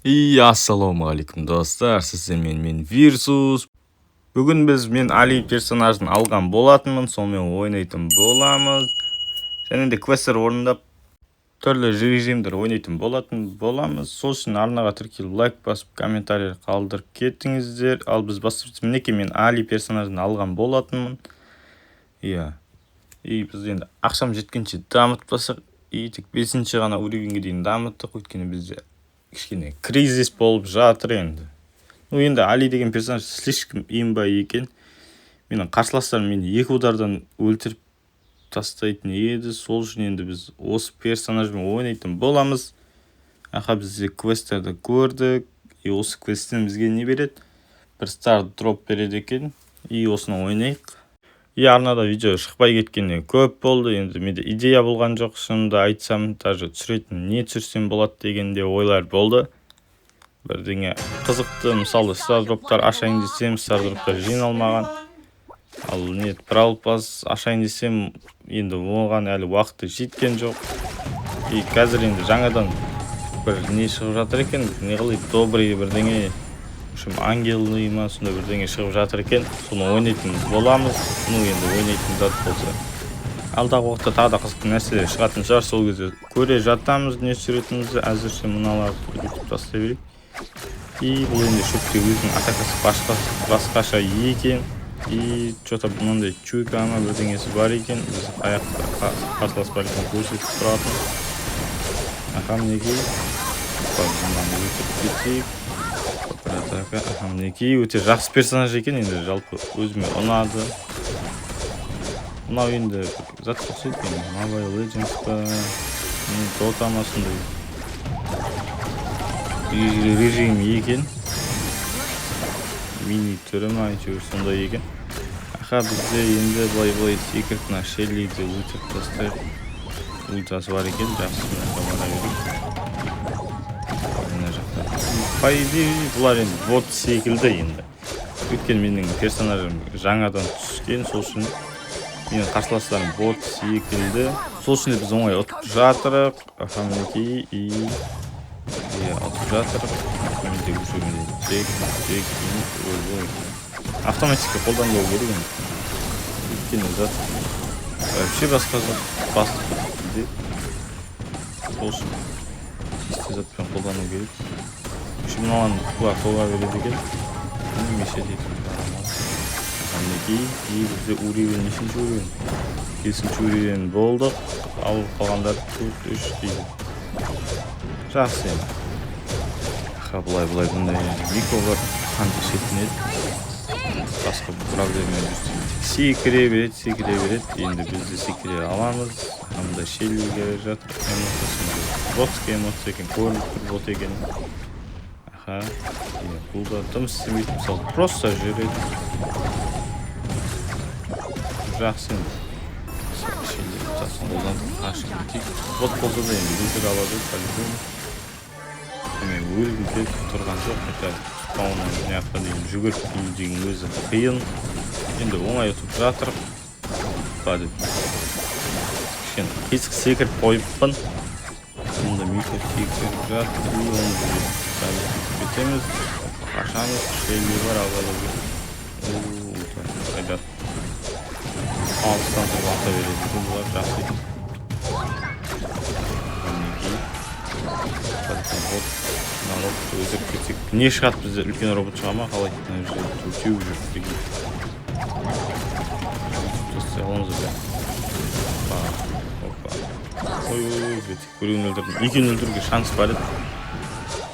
Ассалаумағалейкум достар, сіздермен мен Вирсус. Бүгін мен Али персонажын алған болатынмын, сонымен ойнайтын боламыз. Және де квесттер орындап, түрлі режимдер ойнайтын боламыз. Сол үшін арнаға тіркеліп, лайк басып, комментарий қалдырып кетіңіздер. Ал біз бастап, мінекей мен Али персонажын алған болатынмын. Біз енді ақшам жеткенше дамытпасақ, тек 5-ші ғана уровеньге дейін дамыттық, өйткені бізде кішкене кризис болып жатыр енді. Енді Али деген персонаж слишком имба екен. Менің қарсыластарым мені 2 удардан өлтіріп тастайтын еді. Сол үшін енді біз осы персонажбен ойнайтын боламыз. Бізде квесттерді көрдік. Осы квесттен бізге не береді? Бір стар дроп береді екен. Осыны ойнайық. Арнада видео шықпай кеткеніне көп болды. Енді менде идея болған жоқ, шынымды айтсам, даже түсіретін не түсірсем болады дегенде ойлар болды. Бірдеңе қызықты, мысалы стардроптар ашайын десем, стардроптар жиналмаған. Ал Brawl Pass ашайын десем, енді оған әлі уақыты жеткен жоқ. Қазір енді жаңадан бір не шығып жатыр екен, не қылып, добрый бірдеңе, ангелный ма, сонда бірдеңе шығып жатыр екен. Соны ойнайтын боламыз. Енді ойнайтын зат болса. Алдағы уақытта тағы да қызықты нәрселер шығатын шығар, сол кезде көре жатамыз не түсіретінімізді. Әзірше мыналарды бүйтіп тастай берейік. Бұл енді шөпке өзінің атакасы басқаша екен. Что-то мынандай чуйка ма бірдеңесі бар екен. Біз аяқта қарсылас бар екен көрсетіп тұратын. Мінекей. Бұнан өтіп кетейік. Мінекей өте жақсы персонаж екен, енді жалпы өзіме ұнады. Мынау енді зат ұқсайды екен, Mobile Legends па, Dota ма сондай режим екен. Мини түрі ма, сондай екен. Бізде енді былай секретна Шеллиді өлтіріп тастайық. Ультрасы бар екен, жақсы бара берейік. По идее, бұлар енді бот секілді енді. Өйткені менің персонажым жаңадан түскен, сол үшін менің қарсыластарым бот секілді. Сол үшін біз оңай ұтып жатырық. Мінекей, ұтып жатырық. Менде жек, автоматика қолданбау керек енді. Өйткені зат вообще басқа зат бізде. Сол үшін чисті затпен қолдану керек. Мынаған құлақ толға береді екен. Мешет етіп барамыз. Мінекей, бізде уровень нешінші уровень? 5-ші уровень болдық. Ал қалғандар 4-3 дейді. Жақсы енді. Бұлай бұндай Вико бар. Қанды шетін еді. Басқа проблема жүрсен. Секіре береді. Енді бізді секіре аламыз. Мұнда Шелли келе жатыр. Ботске эмоция екен. Көрініп тұр бот екен. Бұл да дым істемейді, мысалы, просто жүреді. Жақсы енді. Шелли тасын қолдандық, ашып кетейік. Бот болса да енді өлтір алады, полигон. Мен өлгім келіп тұрған жоқ, спауннан неақта дейін жүгіріп деген өзі қиын. Енді оңай ұтып жатырық. Қисық секіріп қойыппын. Мұнда микро секіріп жатыр. Оны кетеміз. Қашамыз. Шелли бар алғалы. Қайдат. Алыстан тұрып ата береді. Бұлар жақсы екен. Роботты өзіп кетсек. Не шығады бізде? Үлкен робот шыға ма? Қалай? Теуіп жүріп. Тостай қаламыз бе? Көреуін өлдірдім. Екеуін өлдіруге шанс бар еді.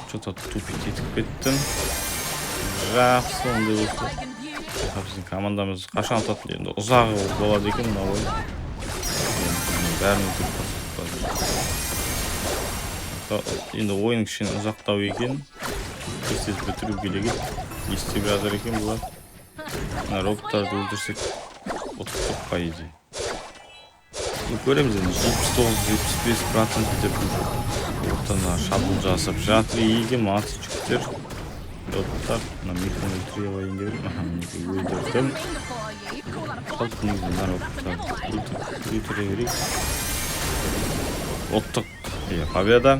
Что-то тупить етіп кеттім. Жақсы ондай болса. Біздің командамыз қашан ұтатын енді ұзағы болады екен мына ой. Бәрін өлтіріп тастап. Енді ойын кішкене ұзақтау екен. Тез бітіру керек еді. Не істеп жатыр екен бұлар. Мына роботтарды өлтірсек ұтып по идее. Көреміз енді 79-75% деп ортана шабуыл жасап жатыр екен маты жүктер. Роботтар, микроны өлтіре алайын деп өлтірдім. Жалпы негізі роботтарды өлтіре берейік. Оттық победа.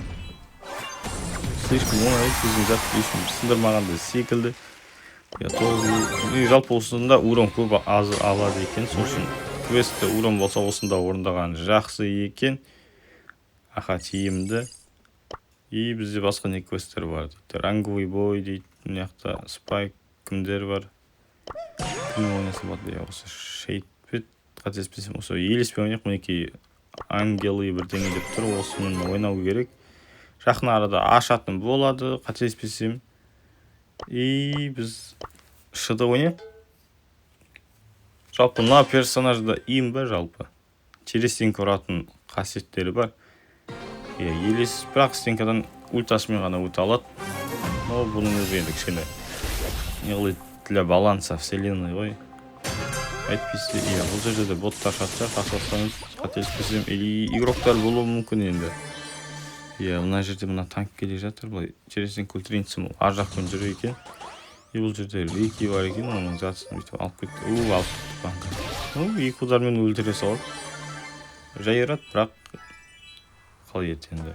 слишком оңай болды біздің затты ешкім сындырмағандай секілді. Жалпы осында урон көп аз алады екен, сол үшін квестте урон болса осында орындаған жақсы екен. Тиімді. И бізде басқа не квесттер бар дейді. Ранговый бой дейді. Мына жақта спайк кімдер бар? Кім ойнаса болады? Осы шейтпет қателеспесем осы елеспен ойнайық. Мінекей ангелы бірдеңе деп тұр. Осымен ойнау керек. Жақын арада ашатын болады, қателеспесем. И біз шыды ойнайық. Жалпы мына персонажда имба жалпы. Через стенка ұратын қасиеттері бар. Елес, бірақ стенкадан ультасымен ғана өте алады. Но бұның өзі енді кішкене не қылайды, для баланса вселенной ғой. Әйтпесе, бұл жерде де боттар шатса, қасылсаңыз қателеспесем, игроктар болуы мүмкін енді. Мына жерде мына танк келе жатыр, былай через стенка өлтірейінсім, ар жақпен жүр екен. Бұл жерде рейки бар екен, оның затысын бүйтіп алып кетті. Алып кетті банка. Екі удармен өлтіре салады. Жай ұрады, бірақ қалай еді енді.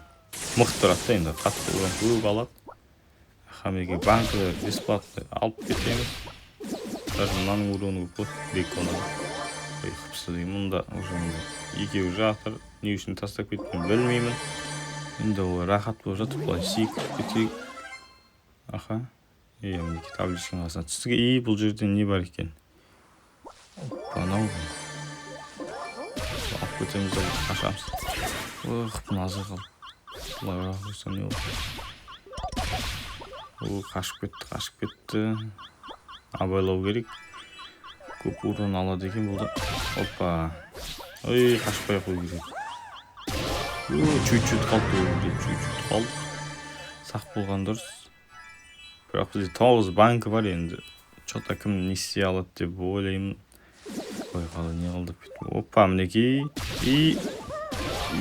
Мықты ұрады да енді, қатты урон көп алады. Мінекей банкы бесплатно алып кетеміз. Даже мынаның уроны көп рейконады. Қыпсы деймін, мұнда уже екеуі жатыр. Не үшін тастап кеткен білмеймін. Енді ол рахат болып жатыр, бұлай сейкіп кетейік. Мінекей табличканың қасына түстік. Бұл жерде не бар екен? Анау. Алып кетеміз, қашамыз. Бұны азы қал. Бұлай ұрақ қойсам не болды? Қашып кетті. Абайлау керек. Көп урон алады екен бұл да. Қашпай қой керек. Чуть-чуть қалды. Сақ болған дұрыс. Бірақ бізде 9 банкі бар енді. Чота кім несие алады деп ойлаймын. Қалды не қалдып кетті. Мінекей.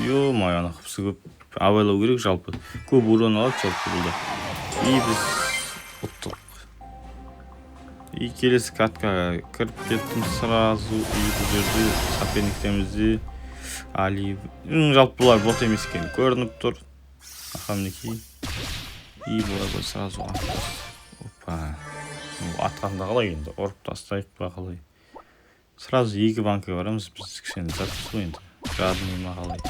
Ё-май, ана қыпсы көп. Абайлау керек жалпы. Көп урон алады жалпы бұлда. Біз ұттық. Келесі катқа кіріп кеттім сразу. Бұл жерде соперниктемізде Али. Жалпы бұлар бот емес екен көрініп тұр. Мінекей. Бұлар сразу аттас. Атқанда қалай енді, ұрып тастайық па қалай. Сразу екі банкаға барамыз, біз кішкене затпыз ғой енді. Жадымай ма қалай.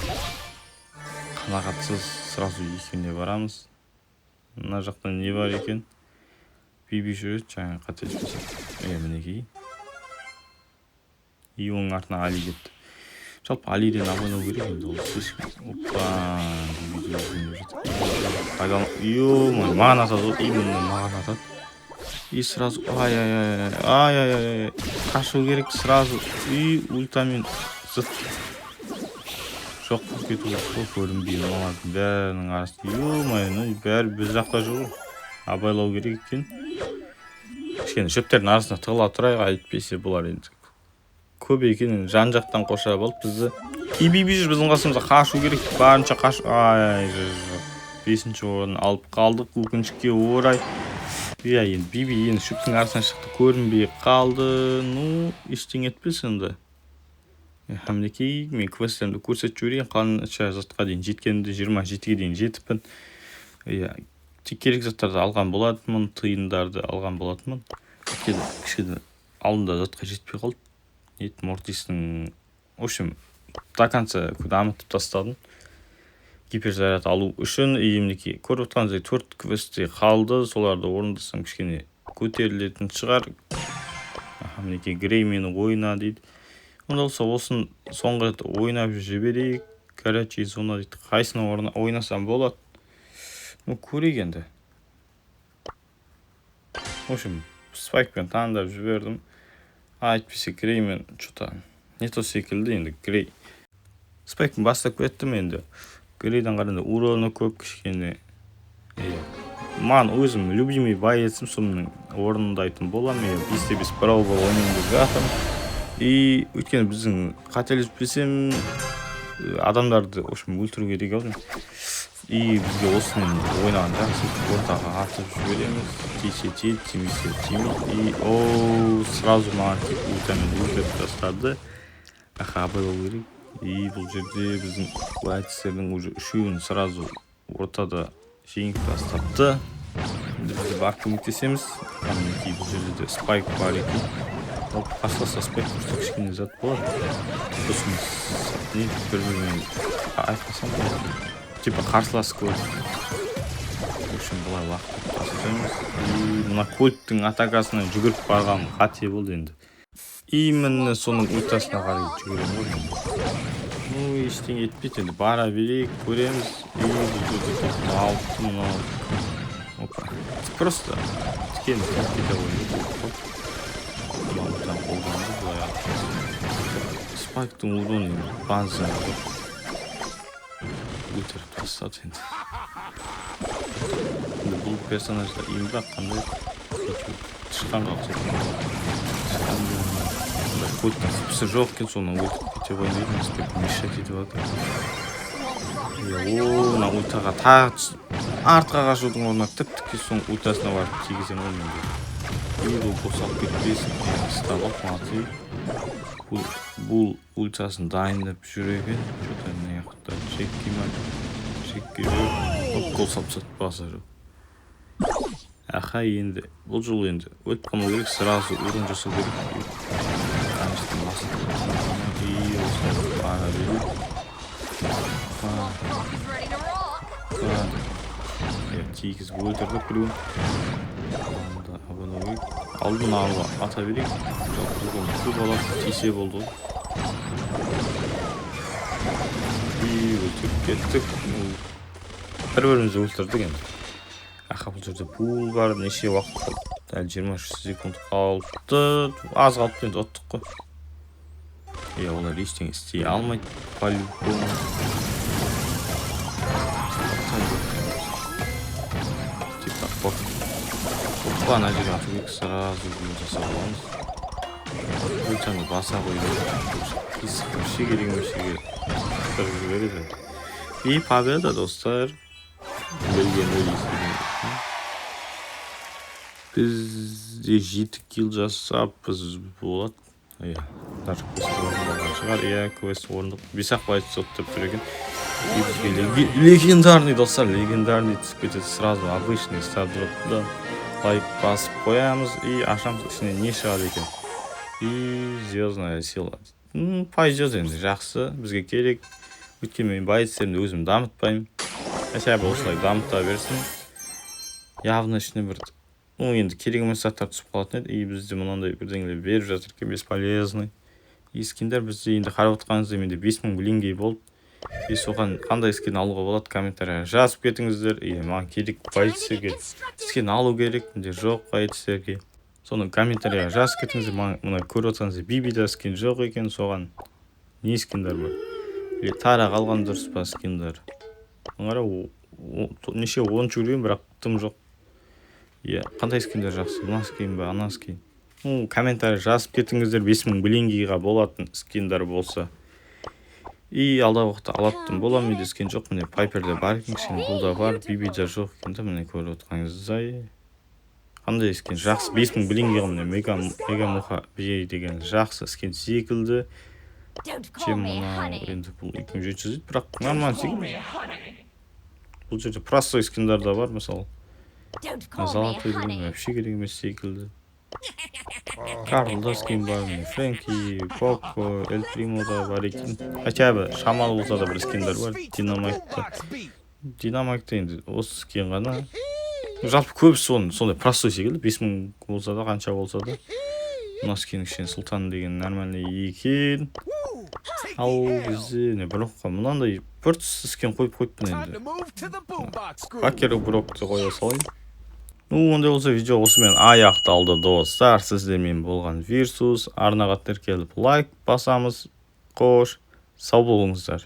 Қанағатсыз сразу екеуіне барамыз. Мына жақта не бар екен? Биби жүреді, жаңа қателеспесем. Мінекей. Оның артына Али кетті. Жалпы Алиден абонау керек енді ол слишком. Маған атады ғой, именно маған атады. Сразу, қашу керек сразу. Ультамен зыт. Жоқ болып кету керек, көрінбей мамадың бәрінің арасында. Бәрі біз жақта жүр. Абайлау керек екен. Кішкене шөптердің арасында тығыла тұрайық, айтпесе бұлар енді. Көп екен, жан жақтан қоршап алып бізді. Биби жүр, біздің қасымызда қашу керек, барынша қашу. 5-ші орын алып қалдық, өкінішке орай. Енді Биби енді шөптің арасынан шықты, көрінбей қалды. Ештеңе етпес енді. Мінекей, мен квесттерімді көрсетіп жіберейін, қанша затқа дейін жеткенімді 27-ге дейін жетіппін. Керек заттарды алған болатынмын, тиындарды алған болатынмын. Кішкене алдында затқа жетпей қалды. Мортистің, в общем, до конца дамытып тастадым. Гиперзаряд алу үшін. Мінекей, көріп отқаныңыздай 4 квестте қалды. Соларды орындасам кішкене көтерілетін шығар. Мінекей, Грей мені ойна дейді. Онда болса осын соңғы рет ойнап жіберейік. Горячий зона дейді. Қайсына ойнасам болады? Көрейік енді. В общем, спайкпен таңдап жібердім. Айтпесе Греймен что-то не то секілді енді. Грей спайкпен бастап кеттім енді. Грейден қарағанда уроны көп кішкене. Маған өзім любимый боецім, сонымен орындайтын боламын. 5-5 браво ойнайын деп жатырмын. Өйткені біздің қателеспесем адамдарды өлтіру керек ау. Бізге осымен ойнаған жақсы ортаға атып жібереміз. Тимесе. Сразу маған тек ультамен өлтіріп тастады. Абайлау керек. Бұл жерде біздің лайтистердің уже үшеуін сразу ортада жеңіп тастапты. Енді біз барып көмектесеміз. Мінекей бұл жерде де спайк бар екен. Қарсыласа спайк тұрса кішкене зат болады. Сосын не бір-бірімен айтқансам типа қарсылас көрді. В общем, былай лақтырып тастаймыз. Мына кольттың атакасына жүгіріп барған қате болды енді. Именно соның ультасына қарай жүгірем ғой. Ештеңе етпейді енді. Бара берейік, көреміз. Просто тікен кете қойды. Мынаудан қолданды былай алып. Спайктың урон база өтіріп тастады енді. Бұл персонажда имба қандай тышқанға ұқсайды. Кольттың қыпсы жоқ екен, соны өтіп кете қойын деймін. Спайк мешать етіп жатыр. Мына ультаға тағы артқа қашудың орнына тіп-тіке соң ультасына барып тигізем ғой менде. Бұл босап кетпесін. Стабақ маты. Бұл ультасын дайындап жүр екен. Что-то не яқытта шекке жүр. Қол сапсат баса жүр. Аха, енді бұл жол енді өтіп қалмау керек, сразу урон жасау керек. Қанышты басын бара беру. Тигізіп өлтірдік біреуін. Алдын алға ата берейік. Көп алады, тисе болды ғой. Өлтіріп кеттік. Бір-бірімізді өлтірдік енді. Аха, бұл жерде бұл бар, неше уақыт қалды. Дәл 23 секунд қалды. Аз қалды енді оттық қой. Олар ештеңе істей алмайды. По-любому. Типа ана жерге атып сразу жасап аламыз. Ультаны баса қойып кесі керек емесеге тұрып жібереді. И победа, достар. Бізде 7 килл жасаппыз болады. Даже квест орындалған шығар. Квест орындық. 5-ақ байт соттырып тұр екен. Легендарный, достар, легендарный түсіп кетеді. Сразу обычный стардропта лайк басып қоямыз. И ашамыз, ішіне не шығады екен. И звездная сила. Пойдет енді, жақсы. Бізге керек. Өйткені мен байтерімді өзім дамытпаймын. Хотя бы осылай дамыта берсін. Явно ішіне бір енді керек емес заттар түсіп қалатын еді. И бізде мынандай бірдеңелер беріп жатыр екен, бесполезный. И скиндер бізде енді қарап отқаныңызда менде 5000 блингей болды. И соған қандай скин алуға болады, комментария жазып кетіңіздер. И маған керек байтсерге скин алу керек, менде жоқ байтсерге. Соны комментария жазып кетіңіздер. Мына көріп отсаңыздар бибида скин жоқ екен, соған не скиндар бар? Или тара қалған дұрыс па скиндар? Маңара неше 10 жүгірген, бірақ тым жоқ. Қандай скиндер жақсы? Мына скин ба, ана скин? Комментария жазып кетіңіздер, 5000 блингейға болатын скиндар болса. И алдағы уақытта алаттым болам, менде скин жоқ. Міне Пайперде бар екен, бұл да бар, бибида жоқ екен. Міне көріп отқаныңыздай. Қандай скин жақсы? 5000 блингейға міне мега-муха бей деген жақсы скин секілді. Чем мына енді бұл 2700 дейді, бірақ нормально секілді. Бұл жерде простой скиндар да бар, мысалы. Золотой деген вообще керек емес секілді. Карлда скин бар, Фрэнки, Коко, Эль Примо да бар екен. Хотя бы шамал болса да бір скиндар бар. Динамайтта енді осы скин ғана. Жалпы көбісі сондай простой секілді. 5000 болса да, қанша болса да. Мына скин ішен Сұлтан деген нормальный екен. Ал бізде брокқа мынандай бір түсті скин қойып енді. Хакер брокты қоя салайын. Ондай болса видео осымен аяқталды, достар. Сіздермен болған Вирсус. Арнаға тіркеліп лайк басамыз. Қош, сау болыңыздар.